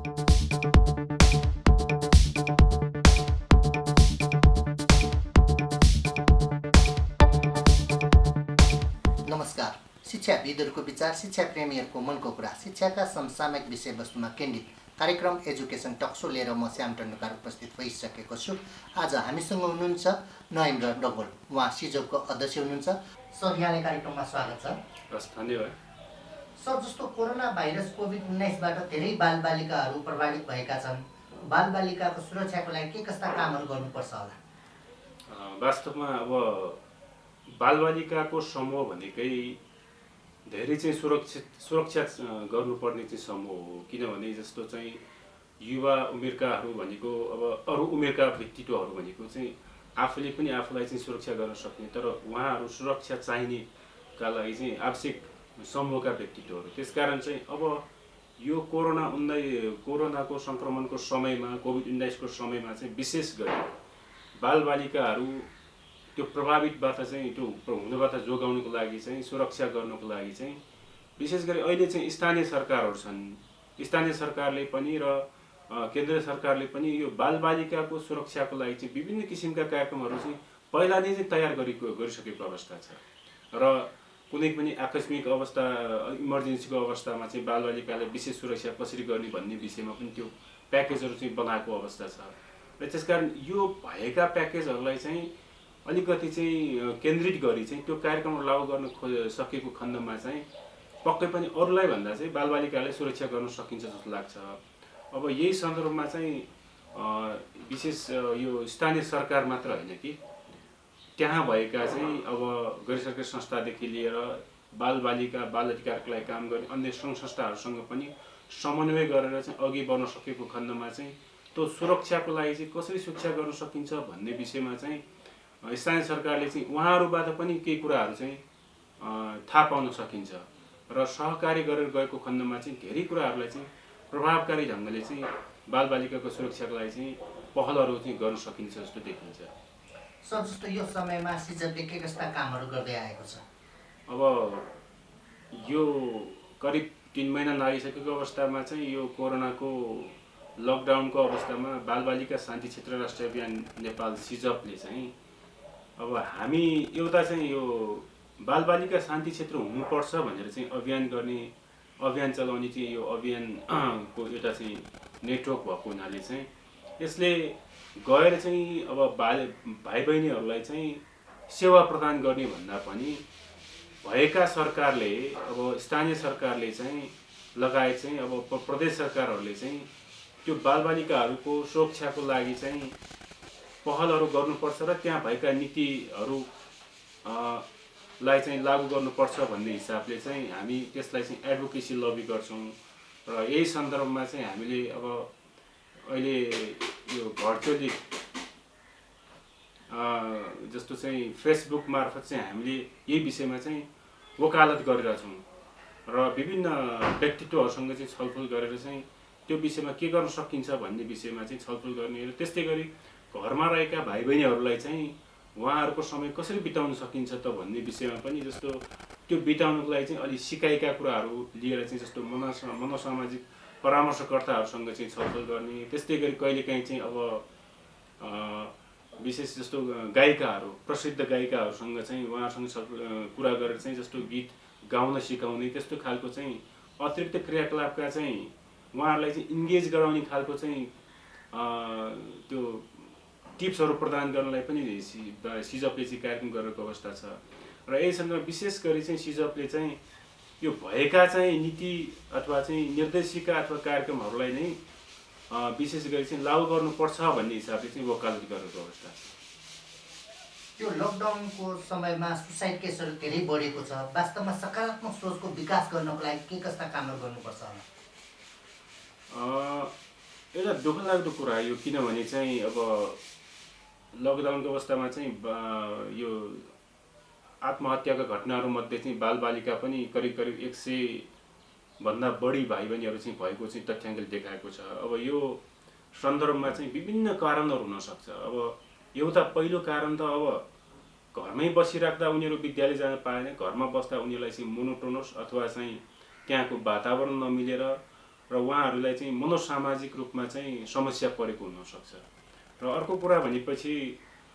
नमस्कार। शिक्षाविदहरूको विचार, शिक्षा प्रेमीहरूको मनको कुरा, शिक्षाका समसामयिक विषयवस्तुमा केन्द्रित कार्यक्रम एजुकेसन टक्सो लिएर म श्याम टन्डुकार उपस्थित भइसकेको छु। आज हामीसँग हुनुहुन्छ नरेन्द्र डगोल, उहाँ सिजोकको अध्यक्ष हुनुहुन्छ। सर, यहाँलाई कार्यक्रममा स्वागत छ। हस्, धन्यवाद। सर, जस्तो कोरोना भाइरस कोभिड-19बाट धेरै बालबालिकाहरू प्रभावित भएका छन्, बालबालिकाको सुरक्षाको लागि के कस्ता कामहरू गर्नुपर्छ होला? वास्तवमा अब बालबालिकाको समूह भनेकै धेरै चाहिँ सुरक्षा गर्नुपर्ने चाहिँ समूह हो। किनभने जस्तो चाहिँ युवा उमेरकाहरू भनेको अब अरू उमेरका व्यक्तित्वहरू भनेको चाहिँ आफूले पनि आफूलाई चाहिँ सुरक्षा गर्न सक्ने, तर उहाँहरू सुरक्षा चाहिनेका लागि चाहिँ आवश्यक समूहका व्यक्तित्वहरू। त्यसकारण चाहिँ अब यो कोरोनाको सङ्क्रमणको समयमा, कोभिड-19को समयमा चाहिँ विशेष गरी बालबालिकाहरू त्यो प्रभावितबाट चाहिँ त्यो हुनबाट जोगाउनको लागि चाहिँ सुरक्षा गर्नको लागि चाहिँ विशेष गरी अहिले चाहिँ स्थानीय सरकारहरू छन्। स्थानीय सरकारले पनि र केन्द्रीय सरकारले पनि यो बालबालिकाको सुरक्षाको लागि चाहिँ विभिन्न किसिमका कार्यक्रमहरू चाहिँ पहिला नै चाहिँ तयार गरिसकेको अवस्था छ। र कुनै पनि आकस्मिक अवस्था, इमर्जेन्सीको अवस्थामा चाहिँ बालबालिकालाई विशेष सुरक्षा कसरी गर्ने भन्ने विषयमा पनि त्यो प्याकेजहरू चाहिँ बनाएको अवस्था छ। र त्यसकारण यो भएका प्याकेजहरूलाई चाहिँ अलिकति चाहिँ केन्द्रित गरी चाहिँ त्यो कार्यक्रम लागू गर्न सकेको खण्डमा चाहिँ पक्कै पनि अरूलाई भन्दा चाहिँ बालबालिकालाई सुरक्षा गर्न सकिन्छ जस्तो लाग्छ। अब यही सन्दर्भमा चाहिँ विशेष यो स्थानीय सरकार मात्र होइन कि त्यहाँ भएका चाहिँ अब गैर सरकारी संस्थादेखि लिएर बालबालिका, बाल अधिकारको लागि काम गर्ने अन्य सङ्घ संस्थाहरूसँग पनि समन्वय गरेर चाहिँ अघि बढ्न सकेको खण्डमा चाहिँ त्यो सुरक्षाको लागि चाहिँ कसरी सुरक्षा गर्न सकिन्छ भन्ने विषयमा चाहिँ स्थानीय सरकारले चाहिँ उहाँहरूबाट पनि केही कुराहरू चाहिँ थाहा पाउन सकिन्छ र सहकारी गरेर गएको खण्डमा चाहिँ धेरै कुराहरूलाई चाहिँ प्रभावकारी ढङ्गले चाहिँ बालबालिकाको सुरक्षाको लागि चाहिँ पहलहरू चाहिँ गर्न सकिन्छ जस्तो देखिन्छ। सर, जस्तो यो समयमा सिजरले के कस्ता कामहरू गर्दै आएको छ? अब यो करिब 3 महिना लागिसकेको अवस्थामा चाहिँ यो कोरोनाको लकडाउनको अवस्थामा बालबालिका शान्ति क्षेत्र राष्ट्रिय अभियान नेपाल सिजपले चाहिँ अब हामी एउटा चाहिँ यो बालबालिका शान्ति क्षेत्र हुनुपर्छ भनेर चाहिँ अभियान चलाउने चाहिँ यो अभियानको एउटा चाहिँ नेटवर्क भएको हुनाले चाहिँ यसले गएर चाहिँ अब भाइ बहिनीहरूलाई चाहिँ सेवा प्रदान गर्ने भन्दा पनि भएका सरकारले, अब स्थानीय सरकारले चाहिँ लगायत चाहिँ अब प्रदेश सरकारहरूले चाहिँ त्यो बालबालिकाहरूको सुरक्षाको लागि चाहिँ पहलहरू गर्नुपर्छ र त्यहाँ भएका नीतिहरू लाई चाहिँ लागू गर्नुपर्छ भन्ने हिसाबले चाहिँ हामी त्यसलाई चाहिँ एडभोकेसी लबी गर्छौँ। र यही सन्दर्भमा चाहिँ हामीले अब अहिले यो भर्चुअली जस्तो चाहिँ फेसबुक मार्फत चाहिँ हामीले यही विषयमा चाहिँ वकालत गरिरहेछौँ र विभिन्न व्यक्तित्वहरूसँग चाहिँ छलफल गरेर चाहिँ त्यो विषयमा के गर्न सकिन्छ भन्ने विषयमा चाहिँ छलफल गर्ने र त्यस्तै गरी घरमा रहेका भाइ बहिनीहरूलाई चाहिँ उहाँहरूको समय कसरी बिताउन सकिन्छ त भन्ने विषयमा पनि जस्तो त्यो बिताउनको लागि चाहिँ अलि सिकाइका कुराहरू लिएर चाहिँ जस्तो मनोसामाजिक परामर्शकर्ताहरूसँग चाहिँ छलफल गर्ने। त्यस्तै गरी कहिलेकाहीँ चाहिँ अब विशेष जस्तो गायिकाहरू, प्रसिद्ध गायिकाहरूसँग चाहिँ उहाँहरूसँग कुरा गरेर चाहिँ जस्तो गीत गाउन सिकाउने त्यस्तो खालको चाहिँ अतिरिक्त क्रियाकलापका चाहिँ उहाँहरूलाई चाहिँ इन्गेज गराउने खालको चाहिँ त्यो टिप्सहरू प्रदान गर्नलाई पनि सिजपले चाहिँ कार्यक्रम गरेको अवस्था छ। र यही सन्दर्भमा विशेष गरी चाहिँ सिजपले चाहिँ यो भएका चाहिँ नीति अथवा चाहिँ निर्देशिका अथवा कार्यक्रमहरूलाई नै विशेष गरी चाहिँ लागू गर्नुपर्छ भन्ने हिसाबले चाहिँ वकालत गरेको अवस्था छ। यो लकडाउनको समयमा सुसाइड केसहरू धेरै बढेको छ। वास्तवमा सकारात्मक सोचको विकास गर्नको लागि के कस्ता कामहरू गर्नुपर्छ होला? एउटा दुःखलाग्दो कुरा यो, किनभने चाहिँ अब लकडाउनको अवस्थामा चाहिँ यो आत्महत्याका घटनाहरूमध्ये चाहिँ बालबालिका पनि करिब 100 भन्दा बढी भाइ बहिनीहरू चाहिँ भएको चाहिँ तथ्याङ्कले देखाएको छ। अब यो सन्दर्भमा चाहिँ विभिन्न कारणहरू हुन सक्छ। अब एउटा पहिलो कारण त अब घरमै बसिराख्दा उनीहरू विद्यालय जान पाएन, घरमा बस्दा उनीहरूलाई चाहिँ मोनोटोनस अथवा चाहिँ त्यहाँको वातावरण नमिलेर र उहाँहरूलाई चाहिँ मनोसामाजिक रूपमा चाहिँ समस्या परेको हुनसक्छ। र अर्को कुरा भनेपछि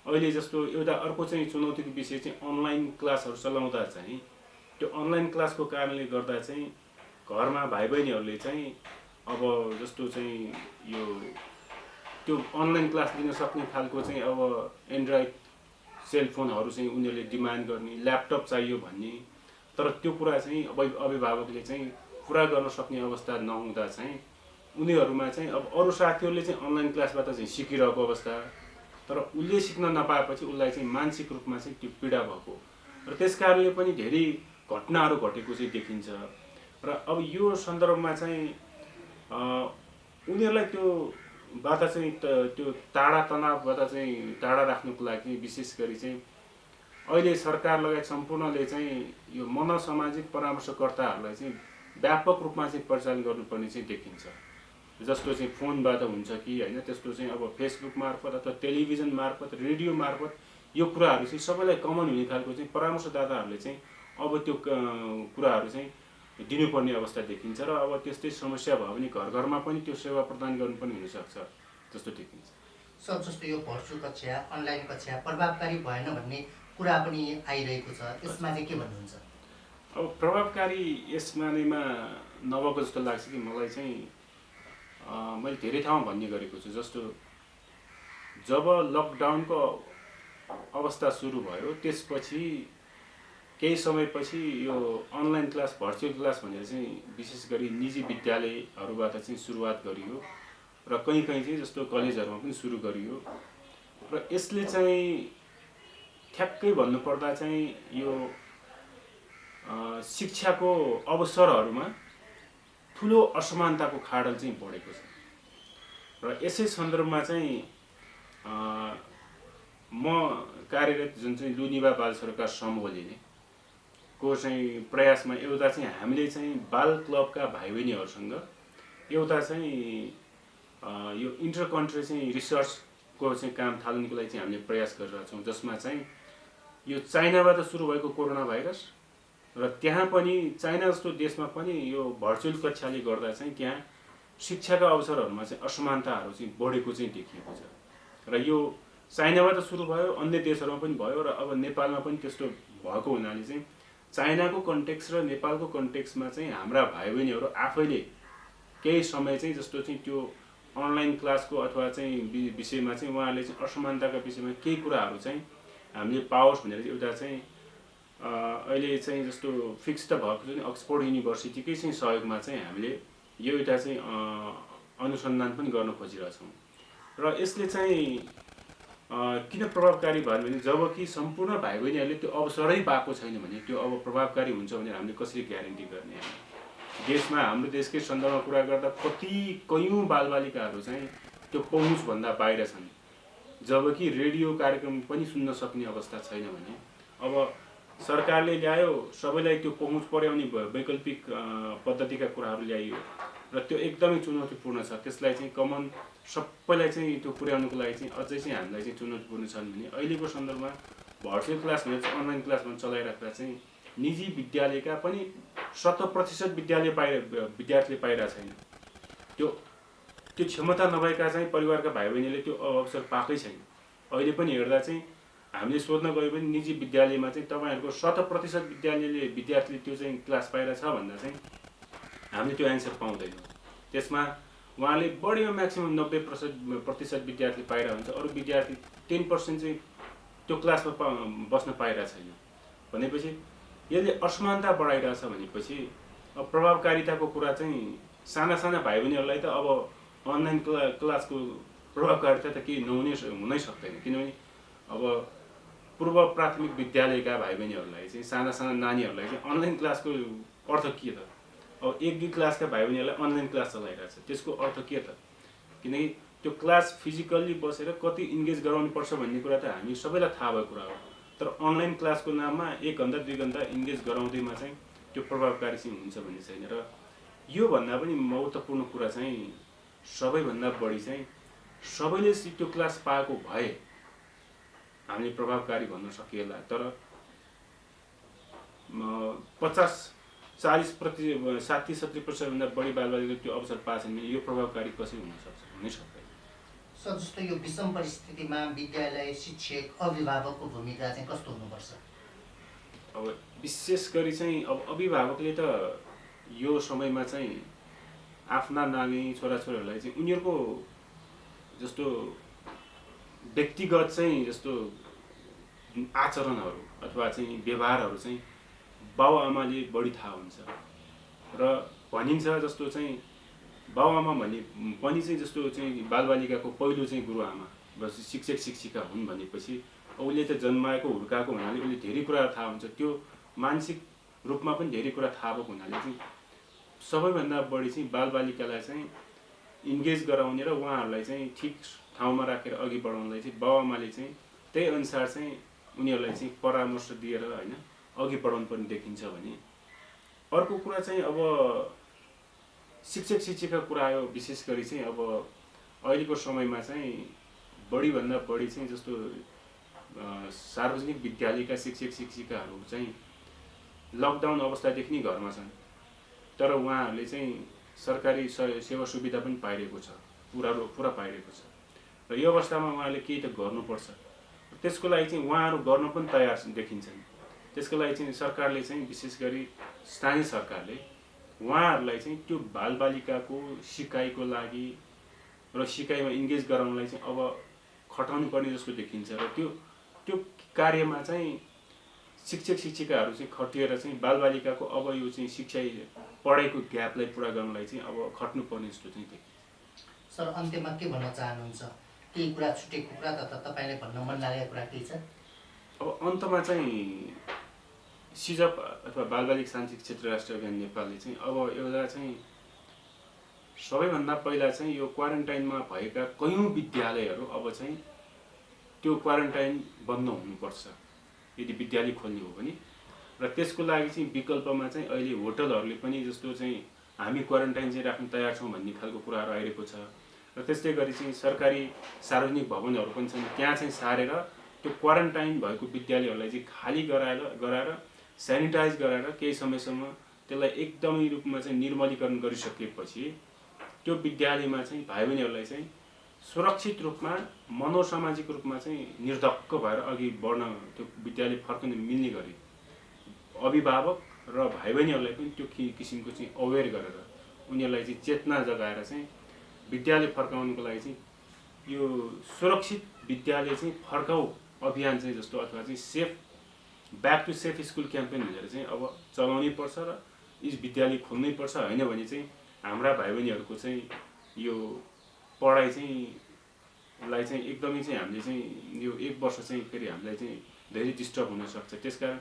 अहिले जस्तो एउटा अर्को चाहिँ चुनौतीको विषय चाहिँ अनलाइन क्लासहरू चलाउँदा चाहिँ त्यो अनलाइन क्लासको कारणले गर्दा चाहिँ घरमा भाइ बहिनीहरूले चाहिँ अब जस्तो चाहिँ यो त्यो अनलाइन क्लास दिन सक्ने खालको चाहिँ अब एन्ड्रोइड सेलफोनहरू चाहिँ उनीहरूले डिमान्ड गर्ने, ल्यापटप चाहियो भन्ने, तर त्यो कुरा चाहिँ अभिभावकले चाहिँ पुरा गर्न सक्ने अवस्था नहुँदा चाहिँ उनीहरूमा चाहिँ अब अरू साथीहरूले चाहिँ अनलाइन क्लासबाट चाहिँ सिकिरहेको अवस्था, तर उसले सिक्न नपाएपछि उसलाई चाहिँ मानसिक रूपमा चाहिँ त्यो पीडा भएको र त्यस कारणले पनि धेरै घटनाहरू घटेको चाहिँ देखिन्छ। र अब यो सन्दर्भमा चाहिँ उनीहरूलाई त्योबाट चाहिँ त्यो टाढा तनावबाट चाहिँ टाढा राख्नुको लागि विशेष गरी चाहिँ अहिले सरकार लगायत सम्पूर्णले चाहिँ यो मनोसामाजिक परामर्शकर्ताहरूलाई चाहिँ व्यापक रूपमा चाहिँ परिचालन गर्नुपर्ने चाहिँ देखिन्छ। जस्तो चाहिँ फोनबाट हुन्छ कि होइन, त्यस्तो चाहिँ अब फेसबुक मार्फत अथवा टेलिभिजन मार्फत, रेडियो मार्फत यो कुराहरू चाहिँ सबैलाई कमन हुने खालको चाहिँ परामर्शदाताहरूले चाहिँ अब त्यो कुराहरू चाहिँ दिनुपर्ने अवस्था देखिन्छ। र अब त्यस्तै समस्या भयो भने घर घरमा पनि त्यो सेवा प्रदान गर्नुपर्ने हुनसक्छ जस्तो देखिन्छ। सर, जस्तो यो भर्चुअल कक्षा, अनलाइन कक्षा प्रभावकारी भएन भन्ने कुरा पनि आइरहेको छ, यसमा चाहिँ के भन्नुहुन्छ? अब प्रभावकारी यस मानेमा नभएको जस्तो लाग्छ कि मलाई चाहिँ मैले धेरै ठाउँमा भन्ने गरेको छु। जस्तो जब लकडाउनको अवस्था सुरु भयो त्यसपछि केही समयपछि यो अनलाइन क्लास, भर्चुअल क्लास भनेर चाहिँ विशेष गरी निजी विद्यालयहरूबाट चाहिँ सुरुवात गरियो र कहीँ कहीँ चाहिँ जस्तो कलेजहरूमा पनि सुरु गरियो। र यसले चाहिँ ठ्याक्कै भन्नुपर्दा चाहिँ यो शिक्षाको अवसरहरूमा ठुलो असमानताको खाडल चाहिँ बढेको छ। र यसै सन्दर्भमा चाहिँ म कार्यरत जुन चाहिँ लुनिभा बाल सरकार समूहले को चाहिँ प्रयासमा एउटा चाहिँ हामीले चाहिँ बाल क्लबका भाइ बहिनीहरूसँग एउटा चाहिँ यो इन्टर कन्ट्री चाहिँ रिसर्चको चाहिँ काम थाल्नुको लागि चाहिँ हामीले प्रयास गरिरहेका छौँ, जसमा चाहिँ यो चाइनाबाट सुरु भएको कोरोना भाइरस र त्यहाँ पनि चाइना जस्तो देशमा पनि यो भर्चुअल कक्षाले गर्दा चाहिँ त्यहाँ शिक्षाका अवसरहरूमा चाहिँ असमानताहरू चाहिँ बढेको चाहिँ देखिएको छ। र यो चाइनाबाट सुरु भयो, अन्य देशहरूमा पनि भयो र अब नेपालमा पनि त्यस्तो भएको हुनाले चाहिँ चाइनाको कन्टेक्स्ट र नेपालको कन्टेक्स्टमा चाहिँ हाम्रा भाइ बहिनीहरू आफैले केही समय चाहिँ जस्तो चाहिँ त्यो अनलाइन क्लासको अथवा चाहिँ विषयमा चाहिँ उहाँहरूले चाहिँ असमानताका विषयमा केही कुराहरू चाहिँ हामीले पाओस् भनेर एउटा चाहिँ अहिले चाहिँ जस्तो फिक्स त भएको चाहिँ अक्सफोर्ड युनिभर्सिटीकै चाहिँ सहयोगमा चाहिँ हामीले यो एउटा चाहिँ अनुसन्धान पनि गर्न खोजिरहेछौँ। र यसले चाहिँ किन प्रभावकारी भयो भने जब कि सम्पूर्ण भाइ बहिनीहरूले त्यो अवसरै पाएको छैन भने त्यो अब प्रभावकारी हुन्छ भनेर हामीले कसरी ग्यारेन्टी गर्ने? देशमा, हाम्रो देशकै सन्दर्भमा कुरा गर्दा कयौँ बालबालिकाहरू चाहिँ त्यो पहुँचभन्दा बाहिर छन्। जब कि रेडियो कार्यक्रम पनि सुन्न सक्ने अवस्था छैन भने अब सरकारले ल्यायो, सबैलाई त्यो पहुँच पुर्याउने वैकल्पिक पद्धतिका कुराहरू ल्याइयो र त्यो एकदमै चुनौतीपूर्ण छ। त्यसलाई चाहिँ कमन सबैलाई चाहिँ त्यो पुर्याउनुको लागि चाहिँ अझै चाहिँ हामीलाई चाहिँ चुनौतीपूर्ण छन् भने अहिलेको सन्दर्भमा भर्चुअल क्लास भनेर चाहिँ अनलाइन क्लासमा चलाइराख्दा चाहिँ निजी विद्यालयका पनि 100% विद्यार्थीले पाइरहेको छैन। त्यो क्षमता नभएका चाहिँ परिवारका भाइ बहिनीले त्यो अवसर पाएकै छैन। अहिले पनि हेर्दा चाहिँ हामीले सोध्न गयो भने निजी विद्यालयमा चाहिँ तपाईँहरूको 100% विद्यार्थीले त्यो चाहिँ क्लास पाइरहेको छ भन्दा चाहिँ हामीले त्यो एन्सर पाउँदैनौँ। त्यसमा उहाँले बढीमा म्याक्सिमम 90% विद्यार्थी पाइरहेको हुन्छ, अरू विद्यार्थी 10% चाहिँ त्यो क्लासमा बस्न पाइरहेको छैन। भनेपछि यसले असमानता बढाइरहेछ भनेपछि अब प्रभावकारिताको कुरा चाहिँ साना साना भाइ बहिनीहरूलाई त अब अनलाइन क्लासको प्रभावकारिता त केही हुनै सक्दैन। किनभने अब पूर्व प्राथमिक विद्यालयका भाइ बहिनीहरूलाई चाहिँ साना साना नानीहरूलाई चाहिँ अनलाइन क्लासको अर्थ के त? अब 1-2 क्लासका भाइ बहिनीहरूलाई अनलाइन क्लास चलाइरहेको छ, त्यसको अर्थ के त? किनकि त्यो क्लास फिजिकल्ली बसेर कति इन्गेज गराउनुपर्छ भन्ने कुरा त हामी सबैलाई थाहा भएको कुरा हो। तर अनलाइन क्लासको नाममा 1 घन्टा 2 घन्टा इन्गेज गराउँदैमा चाहिँ त्यो प्रभावकारी चाहिँ हुन्छ भन्ने छैन। र योभन्दा पनि महत्त्वपूर्ण कुरा चाहिँ सबैभन्दा बढी चाहिँ सबैले त्यो क्लास पाएको भए हामीले प्रभावकारी भन्न सकिएला। तर 60-70% बढी बालबालिकाले त्यो अवसर पाएछन् भने यो प्रभावकारी कसरी हुन सक्छ? हुनै सक्दैन। सर जस्तो यो विषम परिस्थितिमा विद्यालय, शिक्षक, अभिभावकको भूमिका चाहिँ कस्तो हुनुपर्छ? अब विशेष गरी चाहिँ अब अभिभावकले त यो समयमा चाहिँ आफ्ना नानी छोराछोरीहरूलाई चाहिँ उनीहरूको जस्तो व्यक्तिगत चाहिँ जस्तो आचरणहरू अथवा चाहिँ व्यवहारहरू चाहिँ बाबुआमाले बढी थाहा हुन्छ र भनिन्छ जस्तो चाहिँ बाबुआमा भन्ने पनि चाहिँ जस्तो चाहिँ बालबालिकाको पहिलो चाहिँ गुरुआमा शिक्षक शिक्षिका हुन् भनेपछि उसले त जन्माएको हुर्काएको हुनाले उसले धेरै कुरा थाहा हुन्छ। त्यो मानसिक रूपमा पनि धेरै कुरा थाहा भएको हुनाले चाहिँ सबैभन्दा बढी चाहिँ बालबालिकालाई चाहिँ इन्गेज गराउने र उहाँहरूलाई चाहिँ ठिक ठाउँमा राखेर अघि बढाउनलाई चाहिँ बाबुआमाले चाहिँ त्यही अनुसार चाहिँ उनीहरूलाई चाहिँ परामर्श दिएर होइन अघि बढाउनु पर्ने देखिन्छ भने अर्को कुरा चाहिँ अब शिक्षक शिक्षिका कुरा आयो। विशेष गरी चाहिँ अब अहिलेको समयमा चाहिँ बढीभन्दा बढी चाहिँ जस्तो सार्वजनिक विद्यालयका शिक्षक शिक्षिकाहरू चाहिँ लकडाउन अवस्थादेखि नै घरमा छन्, तर उहाँहरूले चाहिँ सरकारी सेवा सुविधा पनि पाइरहेको छ, पुरा पाइरहेको छ र यो अवस्थामा उहाँहरूले केही त गर्नुपर्छ। त्यसको लागि चाहिँ उहाँहरू गर्न पनि तयार देखिन्छन्। त्यसको लागि चाहिँ सरकारले चाहिँ विशेष गरी स्थानीय सरकारले उहाँहरूलाई चाहिँ त्यो बालबालिकाको सिकाइको लागि र सिकाइमा इन्गेज गराउनलाई चाहिँ अब खटाउनु पर्ने जस्तो देखिन्छ र त्यो कार्यमा चाहिँ शिक्षक शिक्षिकाहरू चाहिँ खटिएर चाहिँ बालबालिकाको अब यो चाहिँ शिक्षा पढाइको ग्यापलाई पुरा गर्नलाई चाहिँ अब खट्नुपर्ने जस्तो चाहिँ देखिन्छ। सर अन्त्यमा के भन्न चाहनुहुन्छ? केही कुरा छुटेको कुरा त तपाईँले भन्न मन लागेको कुरा केही छ? अब अन्तमा चाहिँ सिजप अथवा बालबालिका शान्ति क्षेत्र राष्ट्रिय अभियान नेपालले चाहिँ अब एउटा चाहिँ सबैभन्दा पहिला चाहिँ यो क्वारेन्टाइनमा भएका कयौँ विद्यालयहरू अब चाहिँ त्यो क्वारेन्टाइन बन्द हुनुपर्छ यदि विद्यालय खोल्ने हो भने। र त्यसको लागि चाहिँ विकल्पमा चाहिँ अहिले होटलहरूले पनि जस्तो चाहिँ हामी क्वारेन्टाइन चाहिँ राख्न तयार छौँ भन्ने खालको कुराहरू आइरहेको छ। र त्यस्तै गरी चाहिँ सरकारी सार्वजनिक भवनहरू पनि छन्, त्यहाँ चाहिँ सारेर त्यो क्वारेन्टाइन भएको विद्यालयहरूलाई चाहिँ खाली गराएर सेनिटाइज गराएर केही समयसम्म त्यसलाई एकदमै रूपमा चाहिँ निर्मलीकरण गरिसकेपछि त्यो विद्यालयमा चाहिँ भाइ बहिनीहरूलाई चाहिँ सुरक्षित रूपमा मनोसामाजिक रूपमा चाहिँ निर्धक्क भएर अघि बढ्न त्यो विद्यालय फर्कन मिल्ने गरी अभिभावक र भाइ बहिनीहरूलाई पनि त्यो किसिमको चाहिँ अवेर गरेर उनीहरूलाई चाहिँ चेतना जगाएर चाहिँ विद्यालय फर्काउनुको लागि चाहिँ यो सुरक्षित विद्यालय चाहिँ फर्काऊ अभियान चाहिँ जस्तो अथवा चाहिँ safe back to safe school campaign भनेर चाहिँ अब चलाउनै पर्छ र यी विद्यालय खोल्नै पर्छ। होइन भने चाहिँ हाम्रा भाइ बहिनीहरूको चाहिँ यो पढाइ चाहिँ लाई चाहिँ एकदमै चाहिँ हामीले चाहिँ यो एक वर्ष चाहिँ फेरि हामीलाई चाहिँ धेरै डिस्टर्ब हुन सक्छ। त्यसकारण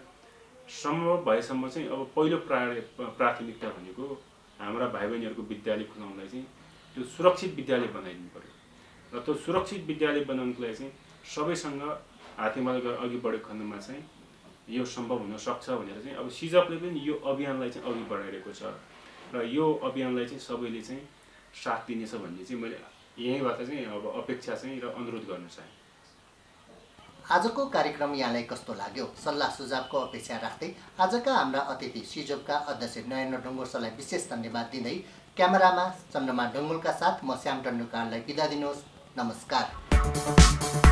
सम्भव भएसम्म चाहिँ अब पहिलो प्राथमिकता भनेको हाम्रा भाइ बहिनीहरूको विद्यालय खुलाउनलाई चाहिँ त्यो सुरक्षित विद्यालय बनाइदिनु पर्यो र त्यो सुरक्षित विद्यालय बनाउनुको लागि चाहिँ सबैसँग हातेमालो गरेर अघि बढेको खण्डमा चाहिँ यो सम्भव हुन सक्छ भनेर चाहिँ अब सिजपले पनि यो अभियानलाई चाहिँ अघि बढाइरहेको छ र यो अभियानलाई चाहिँ सबैले चाहिँ साथ दिनेछ भन्ने चाहिँ मैले यहीँबाट चाहिँ अब अपेक्षा चाहिँ र अनुरोध गर्न चाहेँ। आजको कार्यक्रम यहाँलाई कस्तो लाग्यो? सल्लाह सुझावको अपेक्षा राख्दै आजका हाम्रा अतिथि सिजोपका अध्यक्ष नयन डुङ्गुर सरलाई विशेष धन्यवाद दिँदै क्यामेरामा चन्द्रमा डुङ्गुलका साथ म श्याम टन्डुकारलाई बिदा दिनुहोस्। नमस्कार।